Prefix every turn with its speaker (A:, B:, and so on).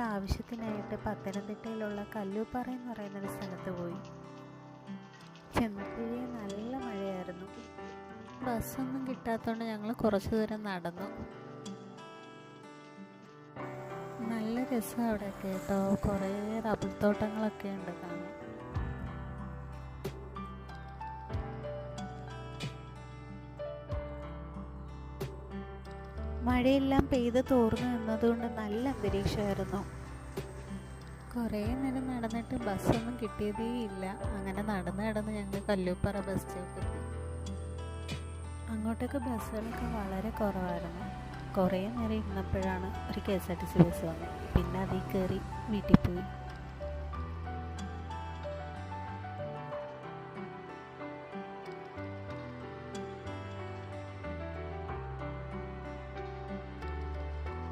A: ആവശ്യത്തിനായിട്ട് പത്തനംതിട്ടയിലുള്ള കല്ലൂപ്പാറ എന്ന് പറയുന്നൊരു സ്ഥലത്ത് പോയി. ചെന്നപ്പോഴേ നല്ല മഴയായിരുന്നു. ബസ്സൊന്നും കിട്ടാത്തതുകൊണ്ട് ഞങ്ങൾ കുറച്ച് ദൂരം നടന്നു. നല്ല രസം അവിടെയൊക്കെ കേട്ടോ. കുറേ റബ്ബർ തോട്ടങ്ങളൊക്കെ ഉണ്ട് കാണാൻ. മഴയെല്ലാം പെയ്ത് തോർന്നു നിന്നതുകൊണ്ട് നല്ല അന്തരീക്ഷമായിരുന്നു. കുറേ നേരം നടന്നിട്ട് ബസ്സൊന്നും കിട്ടിയതേ ഇല്ല. അങ്ങനെ നടന്ന് ഞങ്ങൾ കല്ലൂപ്പാറ ബസ് സ്റ്റോപ്പിൽ എത്തി. അങ്ങോട്ടൊക്കെ ബസ്സുകളൊക്കെ വളരെ കുറവായിരുന്നു. കുറേ നേരം ഇരുന്നപ്പോഴാണ് ഒരു KSRTC ബസ് വന്നത്. പിന്നെ അതിൽ കയറി വീട്ടിൽ പോയി.